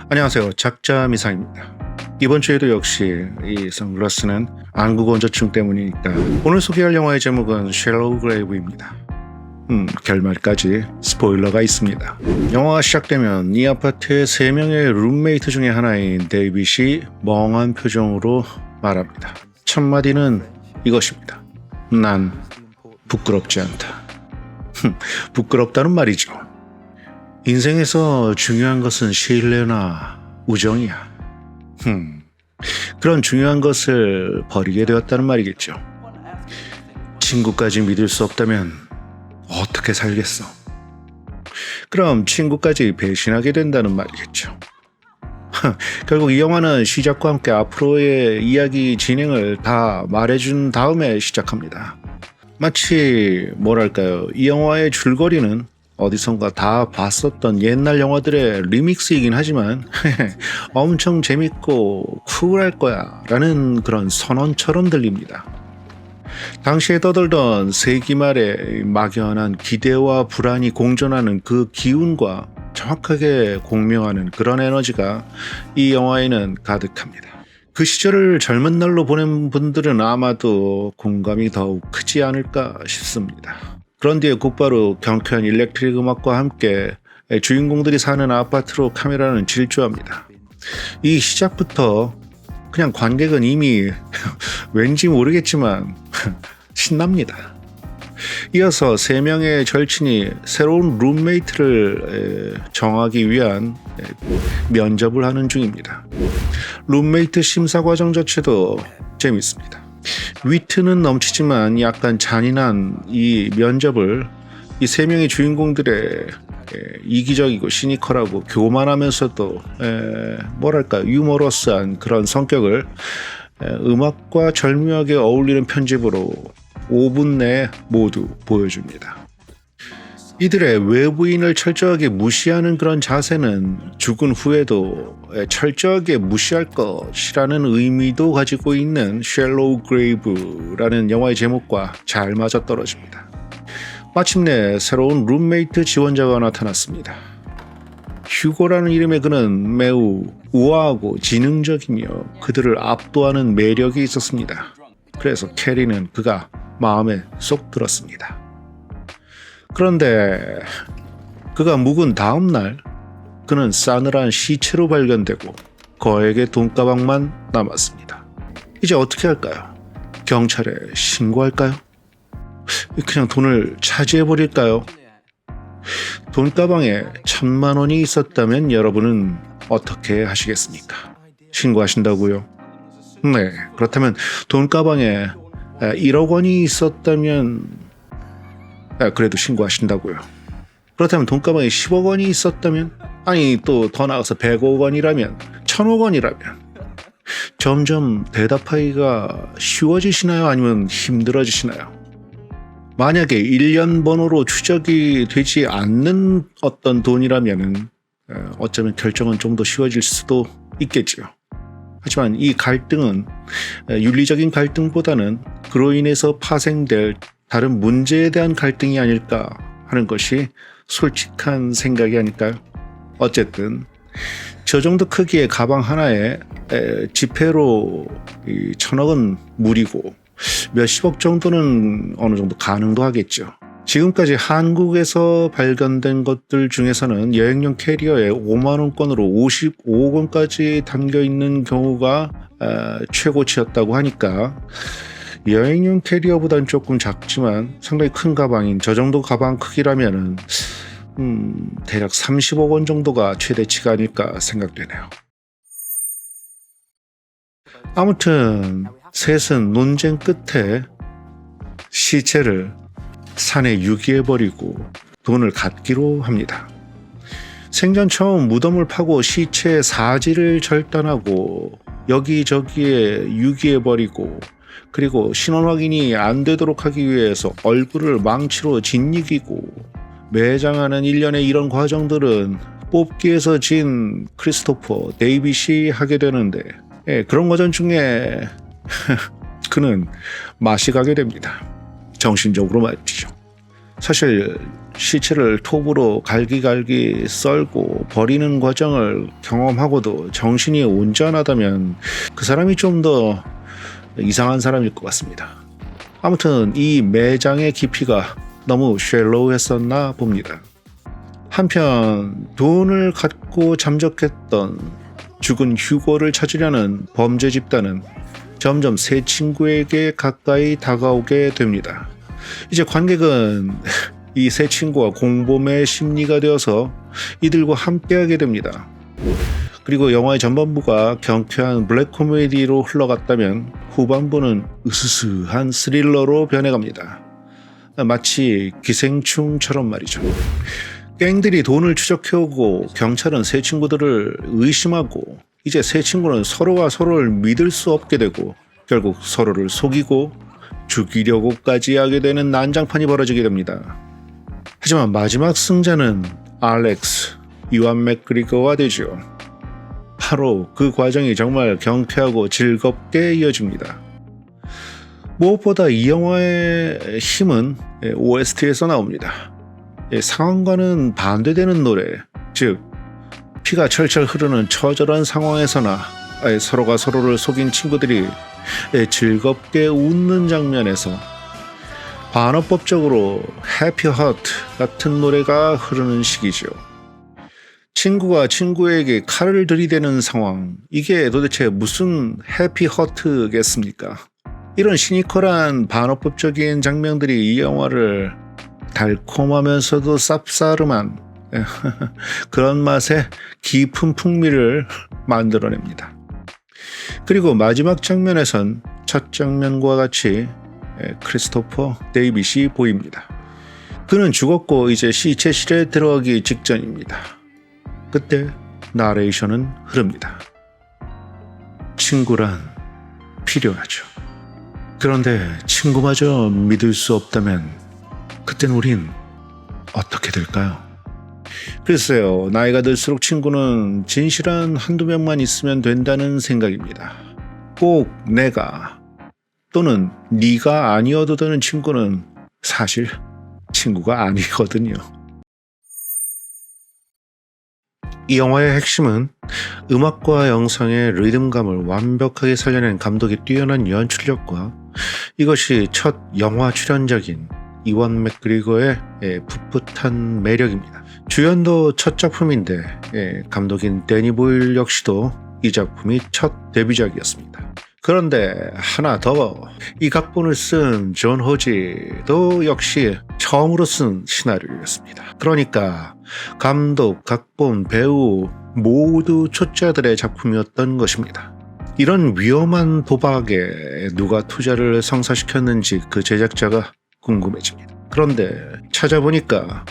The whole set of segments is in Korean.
안녕하세요. 작자미상입니다. 이번 주에도 역시 이 선글라스는 안구 건조증 때문이니까 오늘 소개할 영화의 제목은 쉘로우 그레이브입니다. 결말까지 스포일러가 있습니다. 영화가 시작되면 이 아파트의 3명의 룸메이트 중에 하나인 데이빗이 멍한 표정으로 말합니다. 첫 마디는 이것입니다. 난 부끄럽지 않다. 부끄럽다는 말이죠. 인생에서 중요한 것은 신뢰나 우정이야. 그런 중요한 것을 버리게 되었다는 말이겠죠. 친구까지 믿을 수 없다면 어떻게 살겠어? 그럼 친구까지 배신하게 된다는 말이겠죠. 결국 이 영화는 시작과 함께 앞으로의 이야기 진행을 다 말해준 다음에 시작합니다. 마치 뭐랄까요, 이 영화의 줄거리는 어디선가 다 봤었던 옛날 영화들의 리믹스이긴 하지만 엄청 재밌고 쿨할 거야 라는 그런 선언처럼 들립니다. 당시에 떠돌던 세기 말의 막연한 기대와 불안이 공존하는 그 기운과 정확하게 공명하는 그런 에너지가 이 영화에는 가득합니다. 그 시절을 젊은 날로 보낸 분들은 아마도 공감이 더욱 크지 않을까 싶습니다. 그런 뒤에 곧바로 경쾌한 일렉트릭 음악과 함께 주인공들이 사는 아파트로 카메라는 질주합니다. 이 시작부터 그냥 관객은 이미 왠지 모르겠지만 신납니다. 이어서 3명의 절친이 새로운 룸메이트를 정하기 위한 면접을 하는 중입니다. 룸메이트 심사 과정 자체도 재밌습니다. 위트는 넘치지만 약간 잔인한 이 면접을 이 3명의 주인공들의 이기적이고 시니컬하고 교만하면서도 뭐랄까 유머러스한 그런 성격을 음악과 절묘하게 어울리는 편집으로 5분 내에 모두 보여줍니다. 이들의 외부인을 철저하게 무시하는 그런 자세는 죽은 후에도 철저하게 무시할 것이라는 의미도 가지고 있는 쉘로우 그레이브라는 영화의 제목과 잘 맞아떨어집니다. 마침내 새로운 룸메이트 지원자가 나타났습니다. 휴고라는 이름의 그는 매우 우아하고 지능적이며 그들을 압도하는 매력이 있었습니다. 그래서 캐리는 그가 마음에 쏙 들었습니다. 그런데 그가 묵은 다음 날 그는 싸늘한 시체로 발견되고 거액의 돈가방만 남았습니다. 이제 어떻게 할까요? 경찰에 신고할까요? 그냥 돈을 차지해버릴까요? 돈가방에 1,000만 원이 있었다면 여러분은 어떻게 하시겠습니까? 신고하신다고요? 네, 그렇다면 돈가방에 1억 원이 있었다면 그래도 신고하신다고요. 그렇다면 돈가방에 10억 원이 있었다면, 아니 또 더 나아가서 100억 원이라면, 1000억 원이라면 점점 대답하기가 쉬워지시나요? 아니면 힘들어지시나요? 만약에 1년 번호로 추적이 되지 않는 어떤 돈이라면 어쩌면 결정은 좀 더 쉬워질 수도 있겠지요. 하지만 이 갈등은 윤리적인 갈등보다는 그로 인해서 파생될 다른 문제에 대한 갈등이 아닐까 하는 것이 솔직한 생각이 아닐까요? 어쨌든 저 정도 크기의 가방 하나에 지폐로 1,000억은 무리고 몇십억 정도는 어느 정도 가능도 하겠죠. 지금까지 한국에서 발견된 것들 중에서는 여행용 캐리어에 5만 원권으로 55억 원까지 담겨 있는 경우가 최고치였다고 하니까 여행용 캐리어보다는 조금 작지만 상당히 큰 가방인 저 정도 가방 크기라면은 대략 30억 원 정도가 최대치가 아닐까 생각되네요. 아무튼 셋은 논쟁 끝에 시체를 산에 유기해버리고 돈을 갖기로 합니다. 생전 처음 무덤을 파고 시체의 사지를 절단하고 여기저기에 유기해버리고 그리고 신원 확인이 안 되도록 하기 위해서 얼굴을 망치로 짓이기고 매장하는 일련의 이런 과정들은 뽑기에서 진 크리스토퍼 데이빗이 하게 되는데 그런 과정 중에 그는 맛이 가게 됩니다. 정신적으로 말이죠. 사실 시체를 톱으로 갈기갈기 썰고 버리는 과정을 경험하고도 정신이 온전하다면 그 사람이 좀 더 이상한 사람일 것 같습니다. 아무튼 이 매장의 깊이가 너무 쉘로우했었나 봅니다. 한편 돈을 갖고 잠적했던 죽은 휴고를 찾으려는 범죄 집단은 점점 새 친구에게 가까이 다가오게 됩니다. 이제 관객은 이 새 친구와 공범의 심리가 되어서 이들과 함께하게 됩니다. 그리고 영화의 전반부가 경쾌한 블랙 코미디로 흘러갔다면 후반부는 으스스한 스릴러로 변해갑니다. 마치 기생충처럼 말이죠. 갱들이 돈을 추적해오고 경찰은 새 친구들을 의심하고 이제 새 친구는 서로가 서로를 믿을 수 없게 되고 결국 서로를 속이고 죽이려고까지 하게 되는 난장판이 벌어지게 됩니다. 하지만 마지막 승자는 알렉스, 이완 맥그리거가 되죠. 바로 그 과정이 정말 경쾌하고 즐겁게 이어집니다. 무엇보다 이 영화의 힘은 OST에서 나옵니다. 상황과는 반대되는 노래, 즉 피가 철철 흐르는 처절한 상황에서나 서로가 서로를 속인 친구들이 즐겁게 웃는 장면에서 반어법적으로 해피 허트 같은 노래가 흐르는 시기죠. 친구가 친구에게 칼을 들이대는 상황, 이게 도대체 무슨 해피 허트겠습니까? 이런 시니컬한 반어법적인 장면들이 이 영화를 달콤하면서도 쌉싸름한 그런 맛의 깊은 풍미를 만들어냅니다. 그리고 마지막 장면에선 첫 장면과 같이 크리스토퍼 데이빗이 보입니다. 그는 죽었고 이제 시체실에 들어가기 직전입니다. 그때 나레이션은 흐릅니다. 친구란 필요하죠. 그런데 친구마저 믿을 수 없다면 그땐 우린 어떻게 될까요? 글쎄요, 나이가 들수록 친구는 진실한 한두 명만 있으면 된다는 생각입니다. 꼭 내가 또는 네가 아니어도 되는 친구는 사실 친구가 아니거든요. 이 영화의 핵심은 음악과 영상의 리듬감을 완벽하게 살려낸 감독의 뛰어난 연출력과 이것이 첫 영화 출연작인 이완 맥그리거의 풋풋한 매력입니다. 주연도 첫 작품인데 감독인 데니 보일 역시도 이 작품이 첫 데뷔작이었습니다. 그런데 하나 더, 이 각본을 쓴 존 호지도 역시 처음으로 쓴 시나리오였습니다. 그러니까 감독, 각본, 배우 모두 초짜들의 작품이었던 것입니다. 이런 위험한 도박에 누가 투자를 성사시켰는지 그 제작자가 궁금해집니다. 그런데 찾아보니까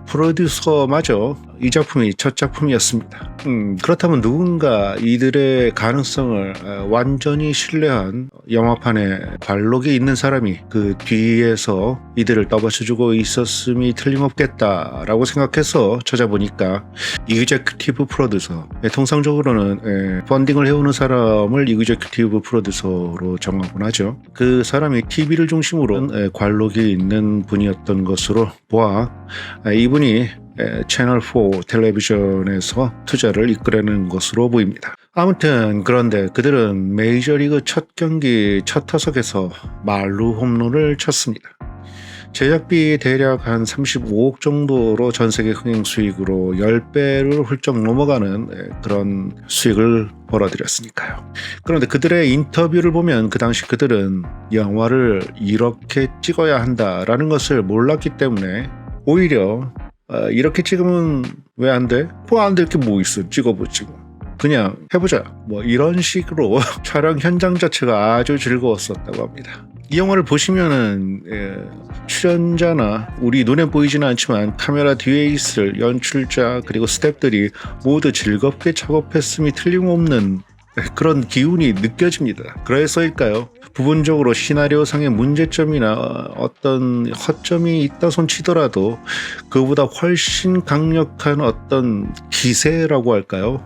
프로듀서마저 이 작품이 첫 작품이었습니다. 그렇다면 누군가 이들의 가능성을 완전히 신뢰한 영화판에 관록이 있는 사람이 그 뒤에서 이들을 떠받쳐주고 있었음이 틀림없겠다라고 생각해서 찾아보니까 이그제큐티브 프로듀서, 통상적으로는 펀딩을 해오는 사람을 이그제큐티브 프로듀서로 정하곤 하죠. 그 사람이 TV를 중심으로 관록이 있는 분이었던 것으로 보아 이분이 채널4 텔레비전에서 투자를 이끌어낸 것으로 보입니다. 아무튼 그런데 그들은 메이저리그 첫 경기 첫 타석에서 말루 홈런을 쳤습니다. 제작비 대략 한 35억 정도로 전세계 흥행 수익으로 10배를 훌쩍 넘어가는 그런 수익을 벌어들였으니까요. 그런데 그들의 인터뷰를 보면 그 당시 그들은 영화를 이렇게 찍어야 한다라는 것을 몰랐기 때문에 오히려 이렇게 찍으면 왜 안 돼? 뭐 안 될 게 뭐 있어, 찍어보지 뭐. 그냥 해보자, 뭐 이런 식으로 촬영 현장 자체가 아주 즐거웠었다고 합니다. 이 영화를 보시면은 출연자나 우리 눈에 보이지는 않지만 카메라 뒤에 있을 연출자 그리고 스태프들이 모두 즐겁게 작업했음이 틀림없는 그런 기운이 느껴집니다. 그래서일까요? 부분적으로 시나리오상의 문제점이나 어떤 허점이 있다 손치더라도 그보다 훨씬 강력한 어떤 기세라고 할까요?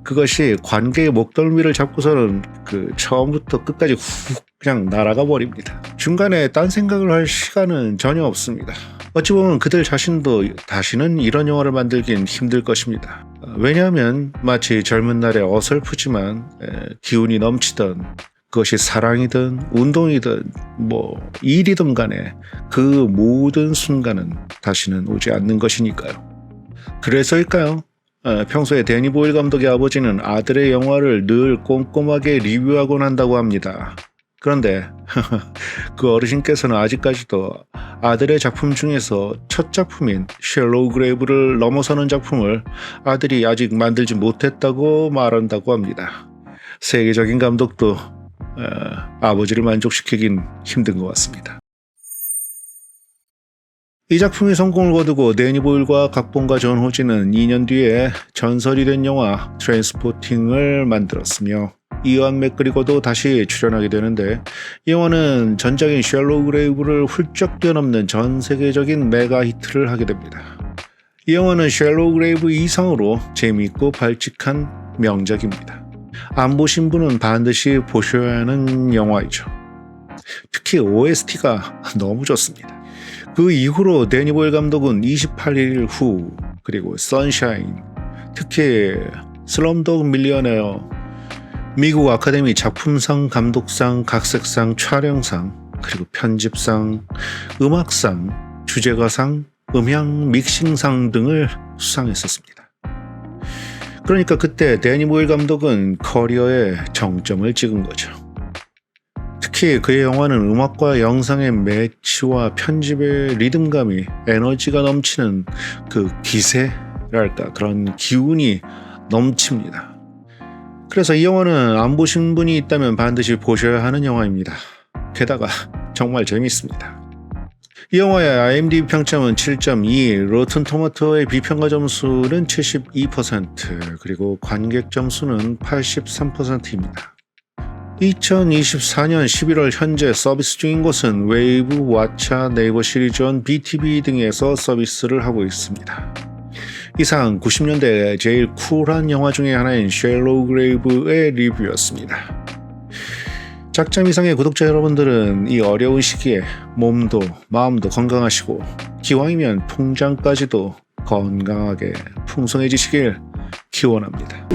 그것이 관객의 목덜미를 잡고서는 그 처음부터 끝까지 훅 그냥 날아가 버립니다. 중간에 딴 생각을 할 시간은 전혀 없습니다. 어찌 보면 그들 자신도 다시는 이런 영화를 만들긴 힘들 것입니다. 왜냐하면 마치 젊은 날에 어설프지만 기운이 넘치던, 그것이 사랑이든 운동이든 일이든 간에 그 모든 순간은 다시는 오지 않는 것이니까요. 그래서일까요? 평소에 데니 보일 감독의 아버지는 아들의 영화를 늘 꼼꼼하게 리뷰하곤 한다고 합니다. 그런데 그 어르신께서는 아직까지도 아들의 작품 중에서 첫 작품인 쉘로우 그레이브를 넘어서는 작품을 아들이 아직 만들지 못했다고 말한다고 합니다. 세계적인 감독도 아버지를 만족시키긴 힘든 것 같습니다. 이 작품이 성공을 거두고 데니 보일과 각본가 존 호지는 2년 뒤에 전설이 된 영화 트레인스포팅을 만들었으며 이완 맥그리거도 다시 출연하게 되는데, 이 영화는 전작인 쉘로우 그레이브를 훌쩍 뛰어넘는 전 세계적인 메가 히트를 하게 됩니다. 이 영화는 쉘로우 그레이브 이상으로 재미있고 발칙한 명작입니다. 안 보신 분은 반드시 보셔야 하는 영화이죠. 특히 OST가 너무 좋습니다. 그 이후로 데니 보일 감독은 28일 후, 그리고 선샤인, 특히 슬럼독 밀리어네어, 미국 아카데미 작품상, 감독상, 각색상, 촬영상, 그리고 편집상, 음악상, 주제가상, 음향 믹싱상 등을 수상했었습니다. 그러니까 그때 데니 보일 감독은 커리어의 정점을 찍은 거죠. 특히 그의 영화는 음악과 영상의 매치와 편집의 리듬감이 에너지가 넘치는 그 기세랄까, 그런 기운이 넘칩니다. 그래서 이 영화는 안 보신 분이 있다면 반드시 보셔야 하는 영화입니다. 게다가 정말 재밌습니다. 이 영화의 IMDb 평점은 7.2, 로튼 토마토의 비평가 점수는 72%, 그리고 관객 점수는 83%입니다. 2024년 11월 현재 서비스 중인 곳은 웨이브, 왓챠, 네이버 시리즈원, BTV 등에서 서비스를 하고 있습니다. 이상 90년대 제일 쿨한 영화 중에 하나인 쉘로우 그레이브의 리뷰였습니다. 작점 이상의 구독자 여러분들은 이 어려운 시기에 몸도 마음도 건강하시고 기왕이면 통장까지도 건강하게 풍성해지시길 기원합니다.